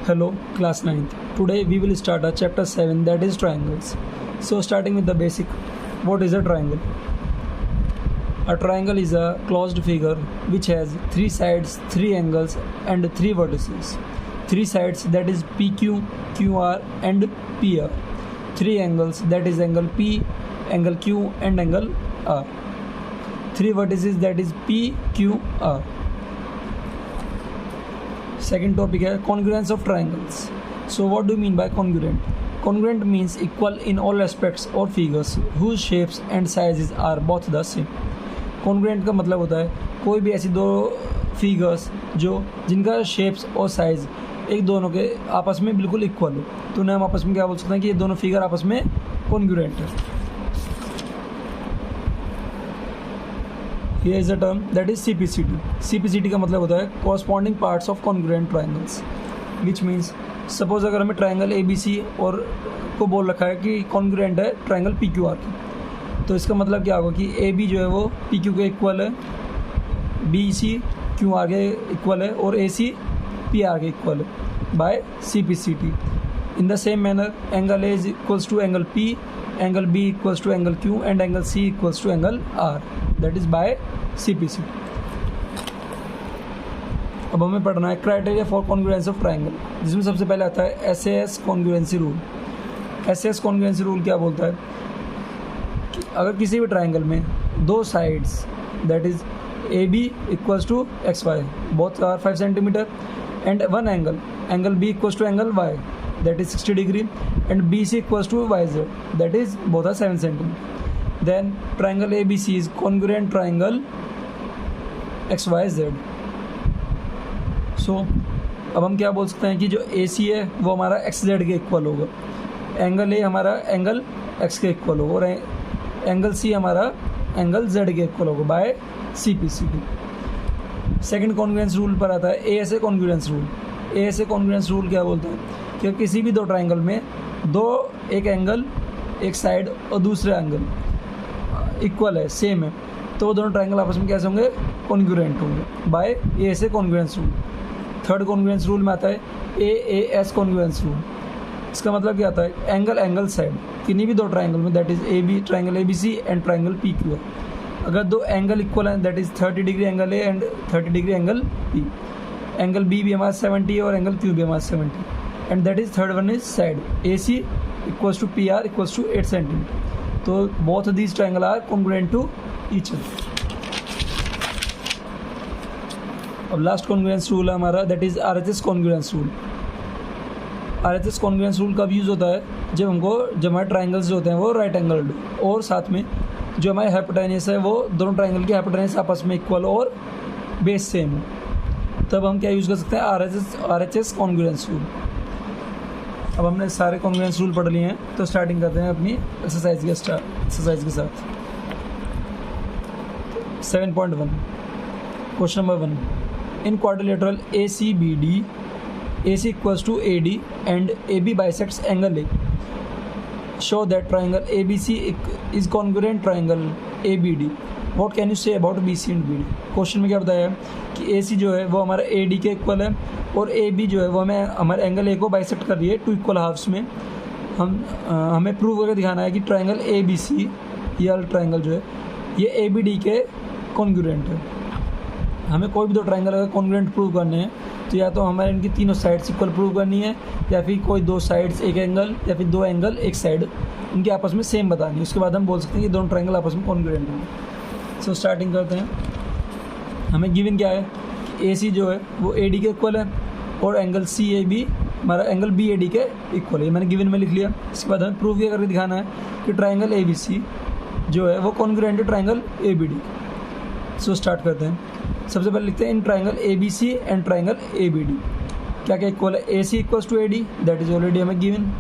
Hello, class 9th. Today we will start our chapter 7, that is triangles. So starting with the basic, what is a triangle? A triangle is a closed figure which has 3 sides, 3 angles and 3 vertices. 3 sides, that is PQ, QR and PR. 3 angles, that is angle P, angle Q and angle R. 3 vertices, that is P, Q, R. Second topic है congruence of triangles. So what do you mean by congruent? Congruent means equal in all aspects or figures whose shapes and sizes are both the same. Congruent का मतलब होता है कोई भी ऐसी दो figures जो जिनका शेप्स और साइज एक दोनों के आपस में बिल्कुल इक्वल हो, तो उन्हें हम आपस में क्या बोल सकते हैं कि ये दोनों फिगर आपस में कॉन्ग्रुएंट है. Here is a term that is CPCT. CPCT का मतलब होता है corresponding parts of congruent triangles, which means suppose अगर हमें ट्राइंगल ABC और को बोल रखा है कि कॉन्ग्रुएंट है ट्राइंगल PQR की, तो इसका मतलब क्या होगा कि AB जो है वो PQ के इक्वल है, BC QR के इक्वल है और AC PR के इक्वल है bye CPCT. In the same manner, angle A is equals to angle P, angle B equals to angle Q and angle C equals to angle R. That is by CPCT. अब हमें पढ़ना है criteria for congruence of triangle, जिसमें सबसे पहले आता है SAS congruency rule. SAS congruency rule क्या बोलता है कि अगर किसी भी ट्राइंगल में दो sides that is AB equals to XY both are 5 centimetre and one angle B equals to angle Y that is 60 degree and BC equals to YZ that is both are 7 centimeter, then triangle ABC is congruent triangle XYZ. So अब हम क्या बोल सकते हैं कि जो AC है वो हमारा XZ के इक्वल होगा, एंगल A हमारा एंगल X के इक्वल होगा और एंगल C हमारा एंगल Z के इक्वल होगा by CPCT. Second congruence rule पर आता है ASA congruence rule. ASA congruence rule क्या बोलता है कि किसी भी दो ट्राइंगल में एक एंगल एक साइड और दूसरा एंगल इक्वल है, सेम है, तो दोनों ट्राइंगल आपस में कैसे होंगे, कॉन्ग्रुएंट होंगे by ASA congruence rule. Third congruence rule में आता है AAS कॉन्ग्रुएंस रूल. इसका मतलब क्या आता है एंगल साइड किन्हीं भी दो ट्राइंगल में that is AB triangle ABC and triangle PQ, अगर दो एंगल इक्वल हैं that is 30 degree angle A and 30 degree angle B, angle B भी हमारा 70 और एंगल Q भी हमारा 70, and that is third one is side AC equals to PR equals to 8 centimeter. So both of these triangle are congruent to each other. अब last congruence rule है हमारा that is RHS congruence rule. RHS congruence rule कब use होता है जब हमारे triangles जो होते हैं वो राइट एंगल्ड और साथ में जो हमारे हाइपोटेन्यूस है वो दोनों ट्राइंगल के हाइपोटेन्यूस आपस में इक्वल और बेस सेम हो, तब हम क्या यूज़ कर सकते हैं RHS कॉन्ग्रुएंस रूल. अब हमने सारे कॉन्ग्रुएंस रूल पढ़ लिए हैं, तो स्टार्टिंग करते हैं अपनी एक्सरसाइज के साथ. 7.1 question number 1. In quadrilateral ACBD AC equals to AD and AB bisects angle A. Show that triangle ABC is congruent triangle ABD. What can you say about BC and BD. Question में क्या बताया कि AC जो है वो हमारा AD के equal है और AB जो है वो हमारे एंगल A को बाइसेक्ट कर रही है 2 इक्वल हाफ्स में. हमें प्रूव करके दिखाना है कि ट्राइंगल ABC ये वाला ट्राइंगल जो है ये ABD के कॉन्ग्रुएंट है. हमें कोई भी दो ट्राइंगल अगर कॉन्ग्रुएंट प्रूव करने हैं तो या तो हमें इनकी तीनों साइड्स इक्वल प्रूव करनी है, या फिर कोई दो साइड्स एक एंगल या फिर दो एंगल एक साइड उनके आपस में सेम बतानी है. उसके बाद हम बोल सकते हैं कि दोनों ट्राइंगल आपस में कॉन्ग्रुएंट हैं. सो स्टार्टिंग करते हैं. हमें गिवन क्या है कि AC जो है वो AD के इक्वल है और एंगल CAB हमारा एंगल BAD के इक्वल है. मैंने गिवन में लिख लिया. इसके बाद हमें प्रूव ये करके दिखाना है कि ट्राइंगल ABC जो है वो कॉन्ग्रुएंट है ट्राइंगल ABD. सो स्टार्ट करते हैं. सबसे पहले लिखते हैं in triangle ABC and triangle ABD क्या क्या इक्वल है. AC equals to AD that is already हमें given.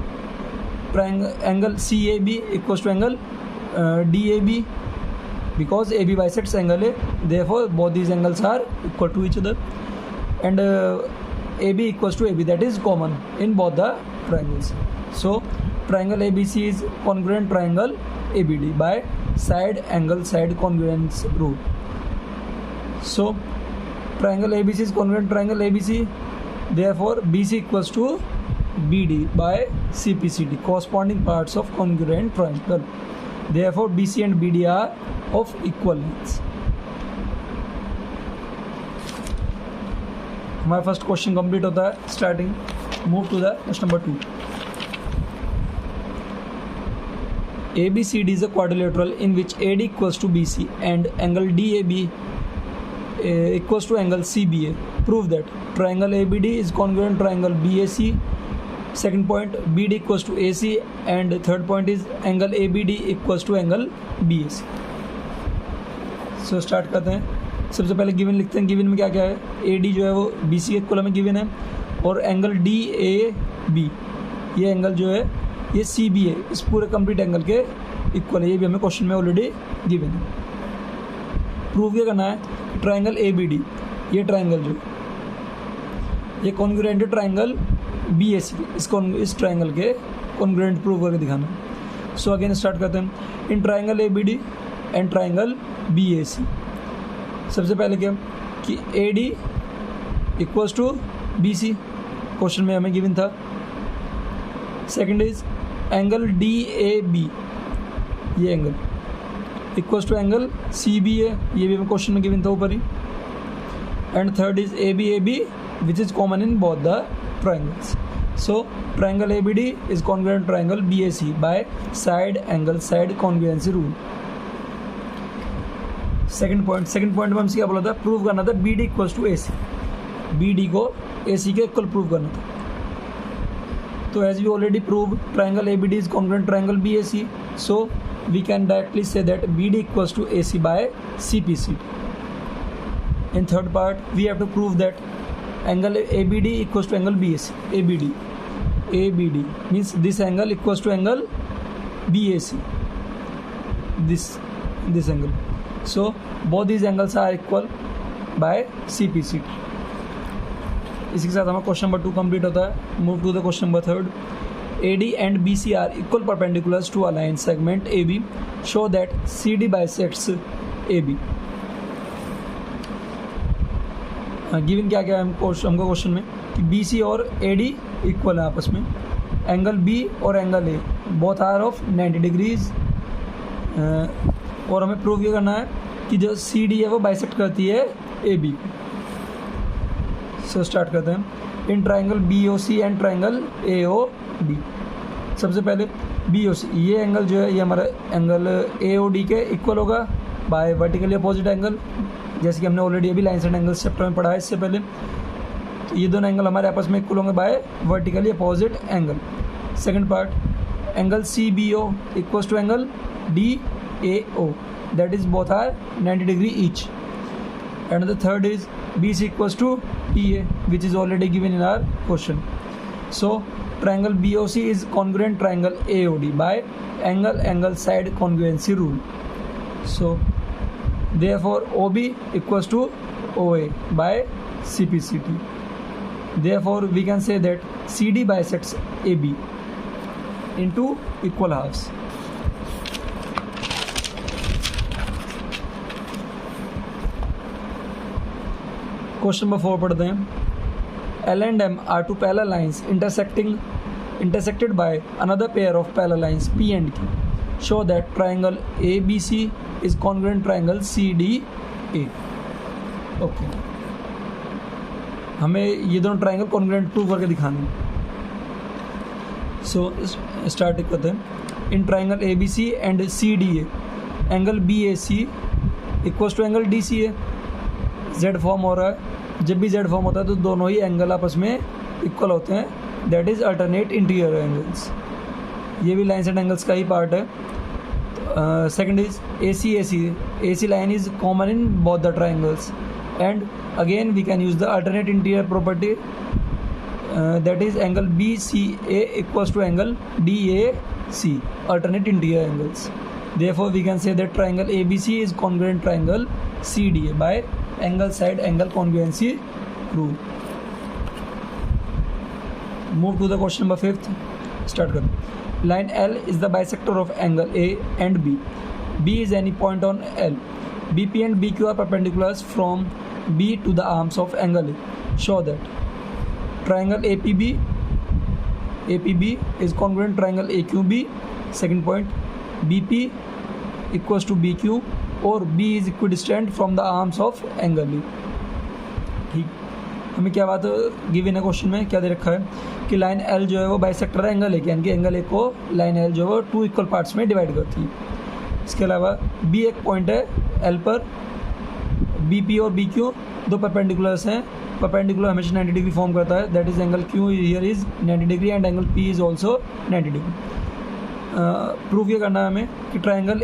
Angle CAB equals to angle DAB because AB bisects angle A, therefore both these angles are equal to each other, and AB equals to AB, that is common in both the triangles. So triangle ABC is congruent triangle ABD by side congruence rule. So triangle ABC is congruent triangle ABC Therefore BC equals to BD by CPCD, corresponding parts of congruent triangle. Therefore BC and BD are of equal lengths. हमारा first question complete होता है. Starting move to the question number 2. ABCD is a quadrilateral in which AD equals to BC and angle DAB equals to angle CBA. Prove that triangle ABD is congruent triangle BAC. Second point, BD equals to AC, and third point is angle ABD equals to angle BAC. So start करते हैं. सबसे पहले given लिखते हैं. Given में क्या क्या है? AD जो है वो BC के इक्वल में गिवन है, और एंगल DAB ये एंगल जो है ये CBA इस पूरे कंप्लीट एंगल के इक्वल है. ये भी हमें क्वेश्चन में ऑलरेडी गिवन है. प्रूव क्या करना है? ट्राइंगल ABD ये ट्राइंगल जो ये कॉन्ग्रुएंट ट्राइंगल BAC इस ट्राइंगल के कॉन्ग्रुएंट प्रूव करके दिखाना. सो अगेन स्टार्ट करते हैं. In triangle ABD and triangle BAC सबसे पहले क्या कि AD equals to BC question में हमें गिवन था. सेकंड इज एंगल DAB ये angle equals to angle CBA ये भी हमें क्वेश्चन में गिवन था ऊपर ही. And third is ABAB which is common in both the triangles. So triangle ABD is congruent triangle BAC by side angle side congruency rule. Second point में हमसे क्या बोला था? प्रूव करना था BD equals to AC. BD को AC के equal prove करना था. तो as we already prove triangle ABD is congruent triangle BAC, so we can directly say that BD equals to AC by CPCD. In third part we have to prove that angle ABD equals to angle BAC. ABD means this angle equals to angle BAC, this angle. So both these angles are equal by CPCD. इसी के साथ हमारा question number 2 complete होता है. Move to the question number 3. AD and BC are equal perpendiculars to a line segment AB. Show that CD bisects AB. Given क्या क्या है हमको क्वेश्चन में कि BC और AD इक्वल है आपस में. एंगल B और angle A both are of 90 degrees. और हमें प्रूव ये करना है कि जो CD है वो बाइसेक्ट करती है AB. सो स्टार्ट करते हैं. In triangle BOC and triangle AOD. सबसे पहले BOC ये एंगल जो है ये हमारा एंगल AOD के इक्वल होगा बाय वर्टिकली अपोजिट एंगल, जैसे कि हमने ऑलरेडी अभी लाइन साइड एंगल्स चैप्टर में पढ़ा है इससे पहले. तो ये दोनों एंगल हमारे आपस में इक्वल होंगे by vertically opposite angle. Second part angle CBO equals to angle DAO, that is both are 90 degree each. And the third is BC equals to PA which is already given in our question. So triangle BOC is congruent triangle AOD by angle side congruency rule. So therefore OB equals to OA by CPCD. Therefore we can say that CD bisects AB into equal halves. Question number 4 पढ़ते हैं. L and M are two parallel lines intersected by another pair of parallel lines P and Q. Show that triangle ABC is congruent triangle CDA. Okay. हमें ये दोनों triangle congruent prove करके दिखाने हैं. सो start करते हैं. In triangle ABC and CDA angle BAC equals to angle DCA. Z form हो रहा है. जब भी Z फॉर्म होता है तो दोनों ही एंगल आपस में इक्वल होते हैं, that is alternate interior angles. ये भी लाइन साइड एंगल्स का ही पार्ट है. Second is AC line is common in both the triangles, and again we can use the alternate interior property, that is angle BCA equals to angle DAC, alternate interior angles. Therefore we can say that triangle ABC is congruent triangle CDA by angle side angle congruency rule. Move to the question number 5. Start kar. Line L is the bisector of angle A and B. B is any point on L. BP and BQ are perpendiculars from B to the arms of angle A. Show that triangle APB is congruent triangle AQB. Second point, BP equals to BQ और B is equidistant from the arms of angle A. ठीक, हमें क्या बात given है question में, क्या दे रखा है कि लाइन L जो है वो बाइसेक्टर है एंगल ए के, यानी कि एंगल ए को लाइन L जो है वो 2 इक्वल पार्ट्स में डिवाइड करती है. इसके अलावा B एक पॉइंट है L पर, BP और BQ दो परपेंडिकुलर्स हैं. परपेंडिकुलर हमेशा 90 डिग्री फॉर्म करता है, that is angle Q here is 90 degree and angle P is also 90 degree. Prove ये करना है हमें कि ट्राइंगल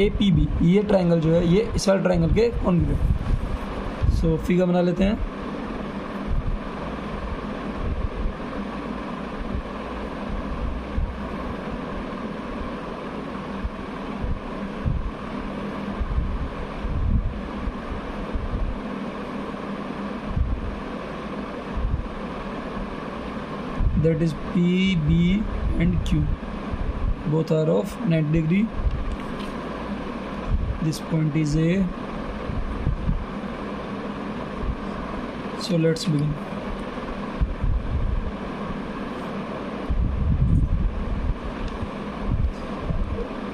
APB ये ट्राइंगल जो है ये इस वाले ट्राइंगल के कॉन्ग्रुएंट. सो फिगर बना लेते हैं. That is P, B and Q. Both are of 90 degree. This point is A. So let's begin.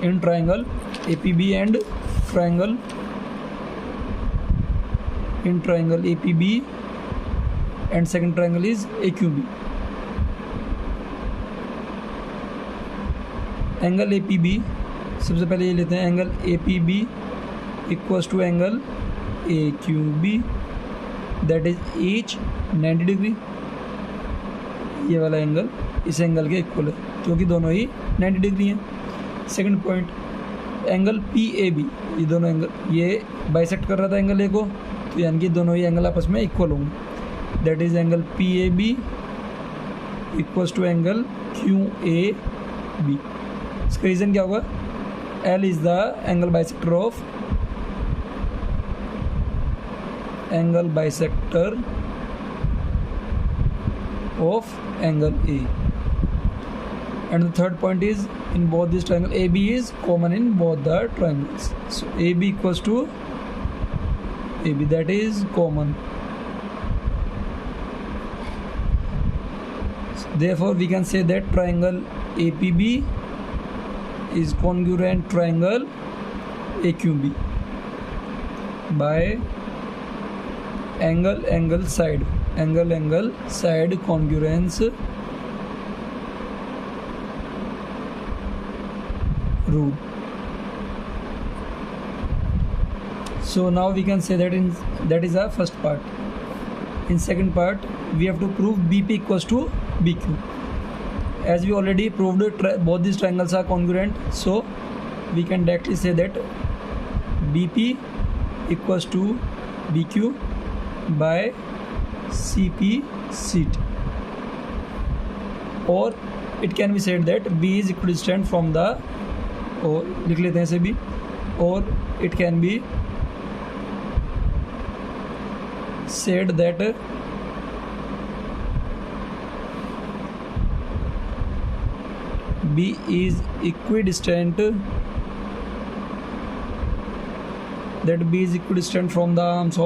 In triangle APB and triangle APB and second triangle is AQB. Angle APB सबसे पहले ये लेते हैं, angle APB equals to angle AQB that is each 90 degree. ये वाला angle इस angle के equal है क्योंकि दोनों ही 90 डिग्री हैं. सेकंड पॉइंट, एंगल PAB, ये दोनों एंगल ये बाइसेक्ट कर रहा था एंगल ए को, तो यानी कि दोनों ही एंगल आपस में इक्वल होंगे. That is angle PAB equals to angle QAB. इसका रीज़न क्या होगा, L is the angle bisector of angle A. And the third point is, in both this triangle AB is common in both the triangles. So AB equals to AB, that is common. So therefore we can say that triangle APB is congruent triangle AQB by angle side congruence rule. So now we can say that that is our first part. In second part we have to prove BP equals to BQ. As we already proved both these triangles are congruent, so we can directly say that BP equals to BQ by CP CT, or it can be said that B is equidistant from the, और लिख लेते हैं इसे भी, और it can be said that B is equidistant, from the arms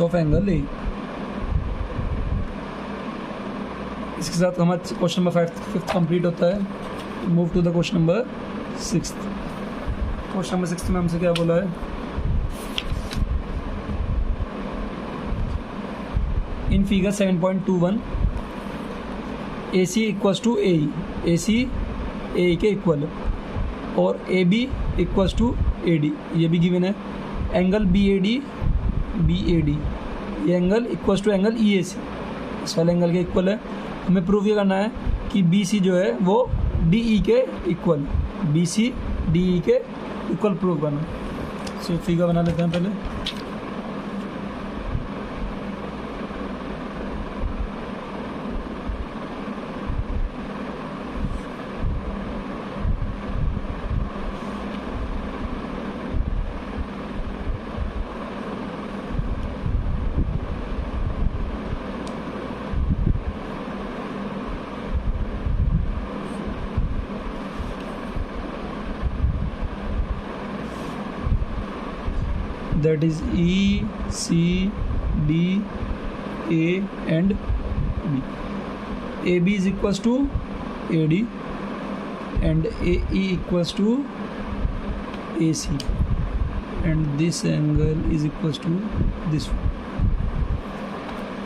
of angle A. इसके साथ हमारा क्वेश्चन नंबर 5 कंप्लीट होता है. Move to the question number 6. Question number 6 में हमसे क्या बोला है, in figure 7.21 AC equals to AE, AC AE के इक्वल है, और AB इक्वल्स टू AD, ये भी गिवन है. एंगल BAD ये angle equals to angle EAC, इस वाले एंगल के इक्वल है. हमें प्रूव ये करना है कि BC जो है वो DE के इक्वल, BC DE के इक्वल प्रूव करना. सो फिगर बना लेते हैं पहले. that is E, C, D, A and B. AB is equals to AD and AE equals to AC, and this angle is equals to this one.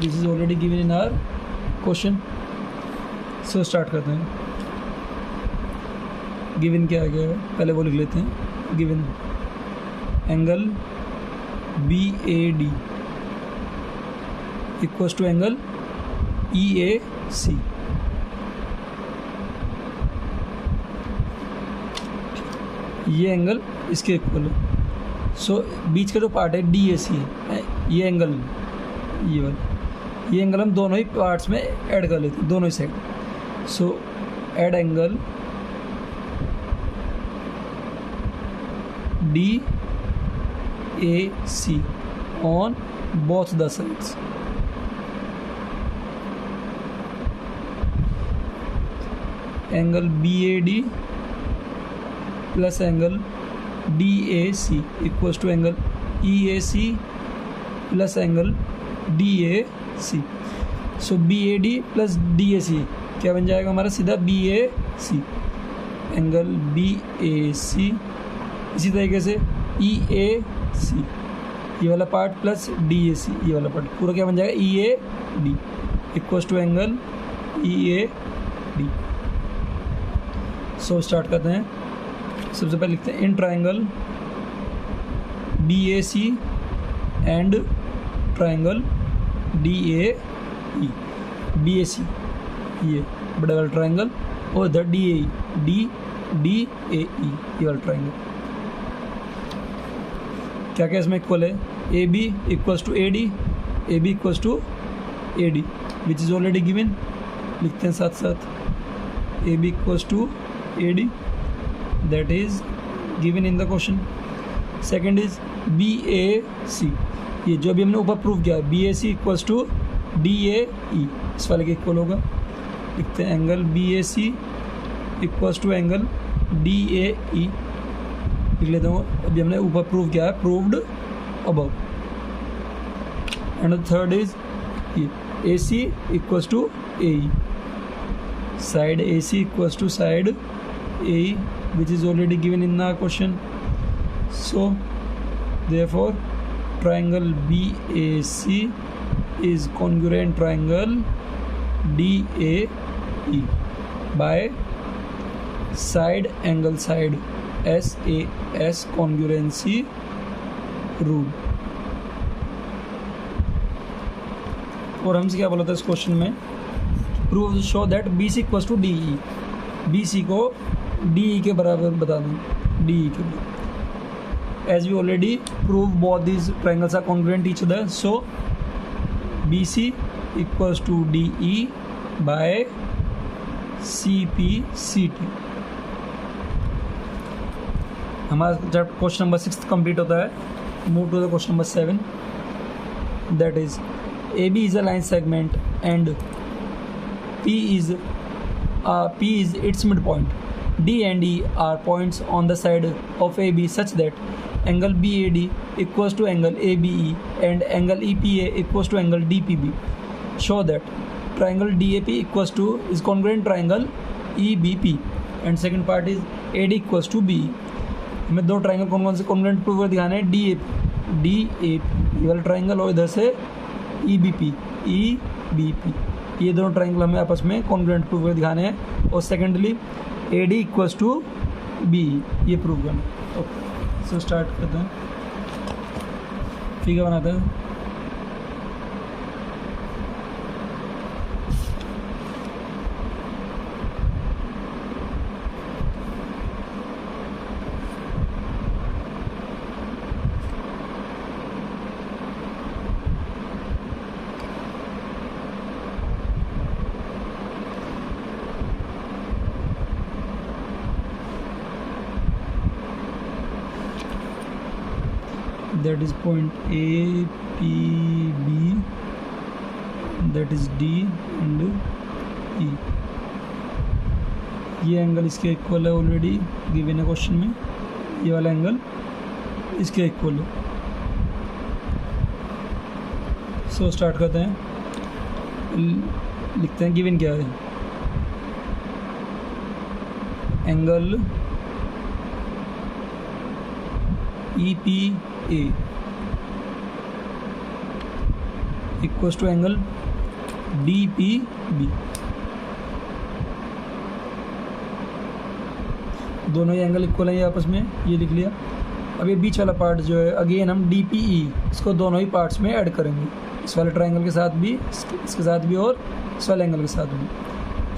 This is already given in our question. So start करते हैं. Given क्या आ गया है, पहले वो लिख लेते हैं. Given angle BAD equals to angle EAC. ये एंगल इसके इक्वल है. सो बीच का जो पार्ट है DAC है, ये एंगल, ये वाला, ये एंगल हम दोनों ही पार्ट्स में ऐड कर लेते हैं, दोनों ही side. So add angle DAC on both the sides. Angle BAD plus angle DAC equals to angle EAC plus angle DAC. So BAD plus DAC क्या बन जाएगा हमारा, सीधा BAC. एंगल BAC, इसी तरीके से EAC ये वाला पार्ट प्लस DAC ये वाला पार्ट, पूरा क्या बन जाएगा EAD equals to angle EAD. So start करते हैं. सबसे पहले लिखते हैं in triangle BAC and triangle DAE. BAC ये बड़ा वाला ट्राइंगल और इधर DAE DAE ये वाला ट्राइंगल. क्या क्या इसमें इक्वल है, AB equals to AD, AB equals to AD which is already given. लिखते हैं साथ साथ AB equals to AD, that is given in the question. Second is BAC, ये जो अभी हमने ऊपर प्रूव किया है, BAC इक्वल्स टू DAE, इस वाले के इक्वल होगा. लिखते हैं angle BAC equals to angle DAE लिख लेता हूँ. अभी हमने ऊपर प्रूव किया है, proved above. And third is AC equals to AE, side AC equals to side AE which is already given in the question. So therefore triangle BAC is congruent triangle DAE by side angle side SAS congruency rule. और हमसे क्या बोला था इस question में, prove show that BC equals to DE, BC को DE के बराबर बता दें, DE के बराबर. As we already prove both these triangles are congruent each other, so BC equals to DE by CPCT. हमारा जब क्वेश्चन नंबर 6 कंप्लीट होता है, move to the question number 7, that is AB is a line segment and P is its midpoint. D and E are points on the side of AB such that angle BAD equals to angle ABE and angle EPA equals to angle DPB. Show that triangle DAP equals to is congruent triangle EBP. And second part is AD equals to BE. हमें दो triangle कौन से congruent prove कर दिखाने हैं, DAP ये वाला triangle और इधर से EBP ये दोनों ट्राइंगल हमें आपस में कॉन्ग्रुएंट प्रूव कर दिखाने हैं. और secondly AD equals to BE ये प्रूव करना. ओके, सो स्टार्ट करते हैं, फिगर बनाते हैं. that is point A, P, B, that is D and E. ये एंगल इसके इक्वल है, ऑलरेडी गिवन है क्वेश्चन में. ये वाला एंगल इसके इक्वल है. सो स्टार्ट करते हैं, लिखते हैं गिवन क्या है, angle EPA equals to angle DPB। दोनों ही एंगल इक्वल है आपस में, ये लिख लिया। अब ये बीच वाला पार्ट जो है अगेन हम DPE इसको दोनों ही पार्ट्स में ऐड करेंगे, इस वाले ट्रायंगल के साथ भी, इसके साथ भी और इस वाले एंगल के साथ भी।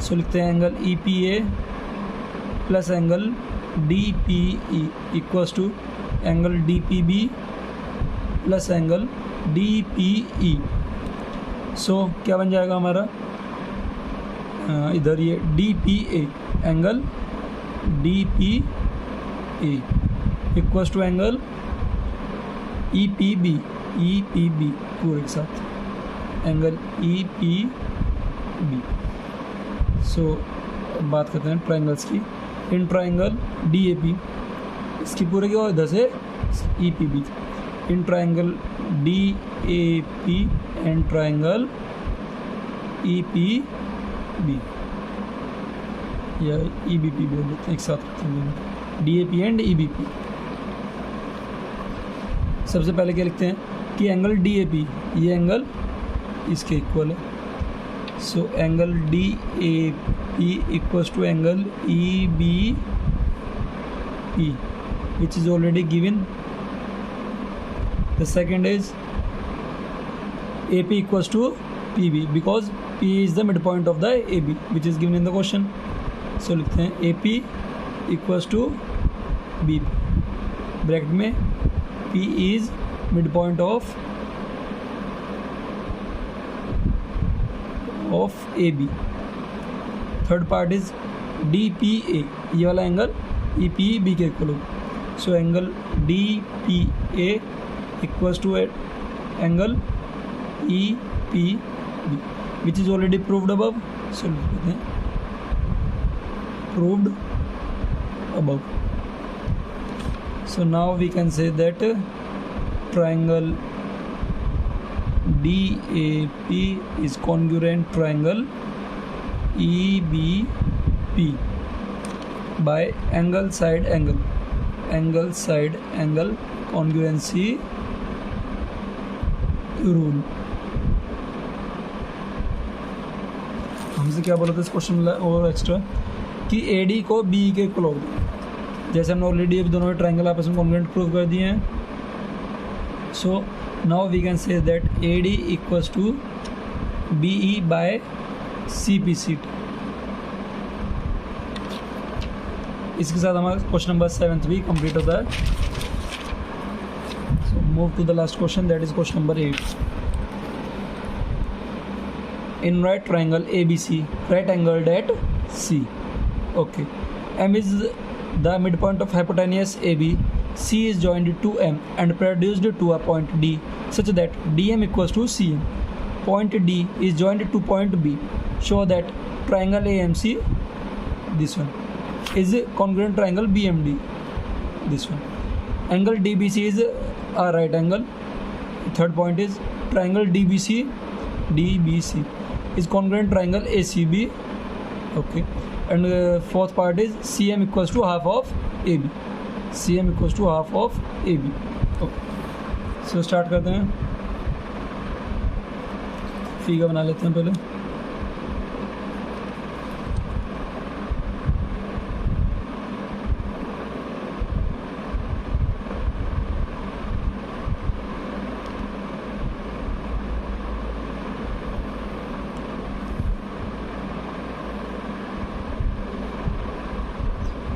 सो लिखते हैं angle EPA plus angle DPE equals to angle DPB plus angle DPE। So क्या बन जाएगा हमारा, इधर ये DPA angle DPA equals to angle EPB पूरे के साथ एंगल EPB। सो बात करते हैं ट्रायंगल्स की। इन ट्रायंगल DAP इसकी पूरे की और इधर से EPB, in triangle DAP and triangle EPB या EBP बोल देते हैं, एक साथ रखते हैं DAP एंड EBP। सबसे पहले क्या लिखते हैं कि एंगल DAP ये एंगल इसके इक्वल है। So angle DAP equals to angle EBP which is already given. The second is AP equals to PB because P is the midpoint of the AB which is given in the question. So लिखते हैं AP equals to BP, bracket में P is midpoint of AB. Third part is DPA, ये वाला angle EPB के equal होगा। So angle DPA equals to angle EPB which is already proved above. So लिखते हैं proved above. So now we can say that triangle DAP is congruent triangle EBP by angle side angle congruency rule। हमसे क्या बोला था इस question में और extra कि AD को BE के इक्वल होगा, जैसे हमने ऑलरेडी अब दोनों ट्रायंगल आपस में कॉन्ग्रुएंट प्रूव कर दिए हैं। So now we can say that AD equals to BE by CP। इसके साथ हमारा क्वेश्चन नंबर 7 भी कंप्लीट होता है। So move to the last question, that is question number 8। In right triangle ABC right angled at C, okay, M is the midpoint of hypotenuse AB, C is joined to M and produced to a point D such that DM equals to CM. Point D is joined to point B. Show that triangle AMC, this one, is congruent triangle BMD, this one. Angle DBC is a right angle. Third point is triangle DBC is congruent triangle ACB, okay. And fourth part is CM equals to half of AB, CM equals to half of AB, okay. So start करते हैं, figure बना लेते हैं पहले।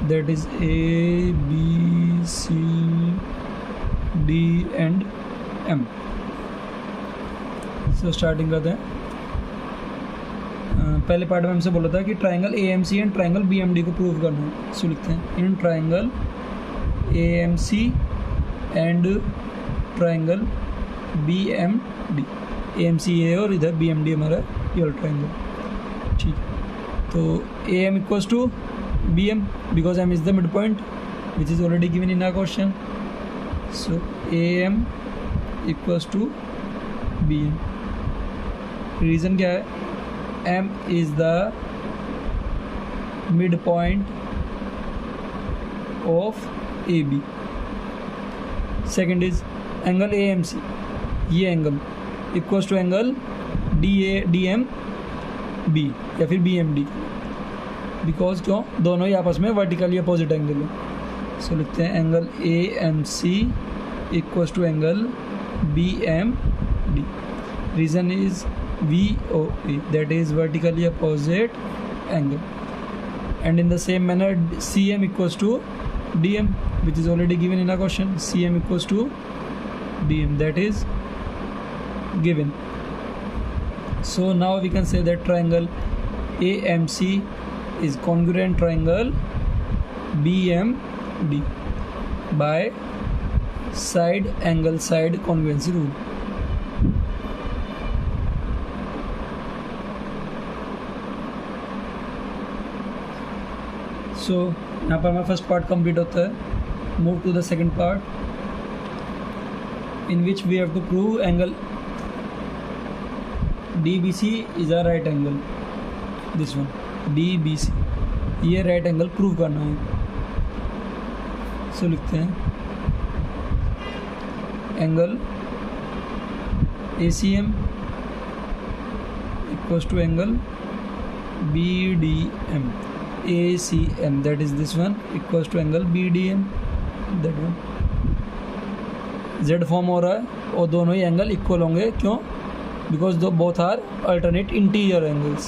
That is A, B, C, D and M. So starting करते हैं। पहले part में हमसे बोला था कि triangle AMC and triangle BMD को प्रूव करना है। सो लिखते हैं in triangle AMC and triangle BMD, AMC ये और इधर BMD हमारा ये वाला ट्रायंगल, ठीक। तो AM equals to BM because M is the midpoint which is already given in our question. So AM equals to BM. Reason क्या है, M is the mid point of A B. Second is angle A M C, ये angle equals to angle D M B या फिर B M D, because क्यों, दोनों ही आपस में vertically opposite angle है। सो लिखते हैं angle A M C equals to angle B M D. Reason is V O A, that is vertically opposite angle. And in the same manner, CM equals to DM, which is already given in a question. CM equals to DM, that is given. So now we can say that triangle AMC is congruent triangle BMD by side angle side congruency rule. So यहाँ पर हमारा first part complete होता है। Move to the second part, in which we have to prove angle DBC is a right angle. This one DBC, ये right angle prove करना है। So लिखते हैं angle ACM equals to angle BDM। ACM, that is this one, equals to angle BDM, that one। Z form हो रहा है और दोनों ही एंगल इक्वल होंगे, क्यों, बिकॉज दो both are alternate interior angles.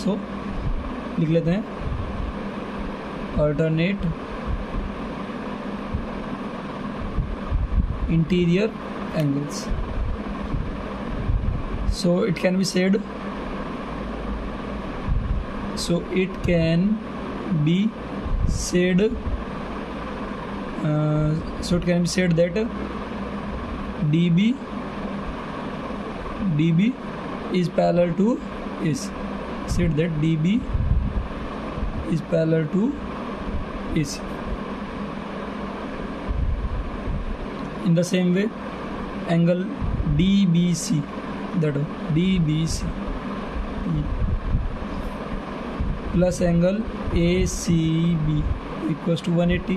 So लिख लेते हैं alternate interior angles. So it can be said, so it can be said that DB is parallel to AC. Said that DB is parallel to AC. In the same way, angle DBC, that one DBC plus angle ACB equals to 180।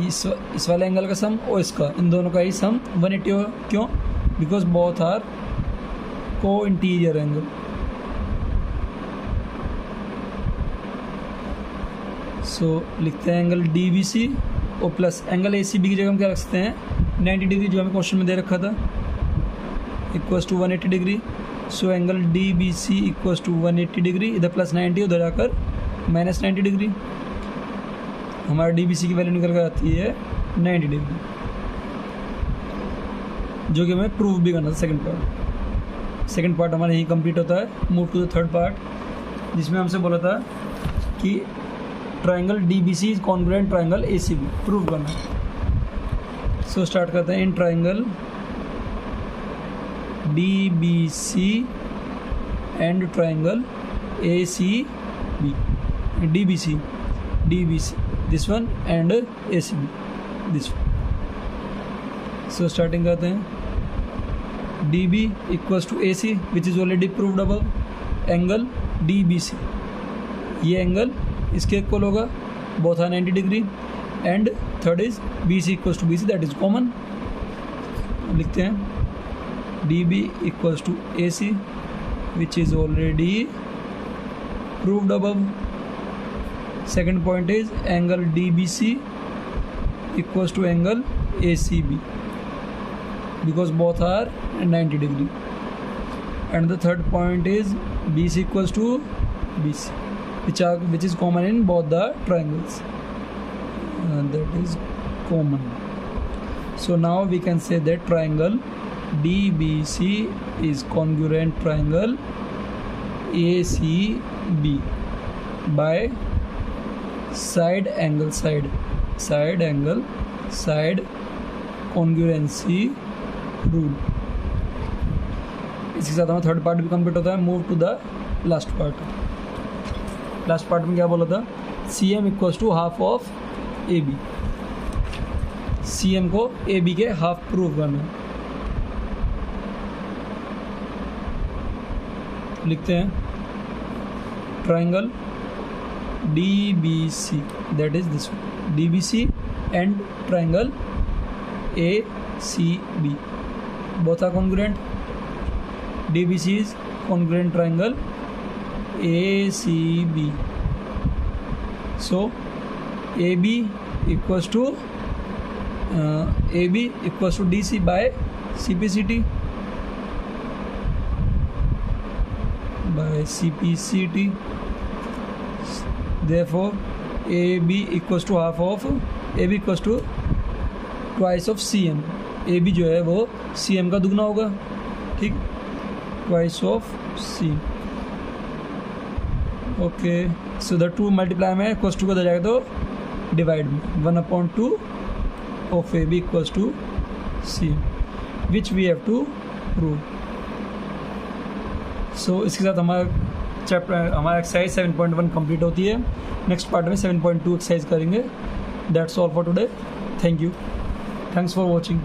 इस वाले angle का सम और इसका, इन दोनों का ही सम 180 होगा, क्यों, because both are को इंटीरियर एंगल। सो लिखते हैं एंगल DBC और प्लस एंगल ACB की जगह हम क्या रख सकते हैं, 90 डिग्री, जो हमें क्वेश्चन में दे रखा था, equals to 180 degree. So angle DBC equals to 180 degree, इधर प्लस 90 उधर जाकर माइनस 90 डिग्री। हमारा DBC की वैल्यू निकल कर आती है 90 डिग्री, जो कि हमें प्रूव भी करना था। सेकंड पार्ट हमारा यहीं कंप्लीट होता है। Move to the third part, जिसमें हमसे बोला था कि triangle DBC is congruent triangle ACB prove करना है। सो स्टार्ट करते हैं। In triangle DBC and triangle ACB, DBC, this one and ACB, this one। So starting करते हैं। DB equals to AC, which is already proved above। Angle DBC, ये angle इसके equal होगा, both are 90 degree. And third is BC equals to BC, that is common। लिखते हैं DB equals to AC, which is already proved above। Second point is angle DBC equals to angle ACB, because both are 90 degree। And the third point is BC equals to BC, which is common in both the triangles, that is common। So now we can say that triangle DBC is congruent triangle ACB by side angle side congruency rule। इसके साथ हमारा third part भी complete होता है। Move to the last part. Last part में क्या बोला था, CM equals to half of AB। CM को AB के हाफ प्रूव करना है। लिखते हैं triangle DBC, that is this one, DBC and triangle ACB both are congruent. DBC is congruent triangle ACB, so AB equals to DC by CPCT therefore AB equals to half of AB equals to twice of CM. AB जो है वो CM का दुगना होगा, ठीक, twice of CM. Okay, so the 2 multiply में equals to का जाएगा तो डिवाइड में 1/2 of AB equals to CM which we have to prove. So इसके साथ हमारा एक्सरसाइज 7.1 कंप्लीट होती है. नेक्स्ट पार्ट में 7.2 एक्सरसाइज करेंगे. That's all for today. Thank you. Thanks for watching.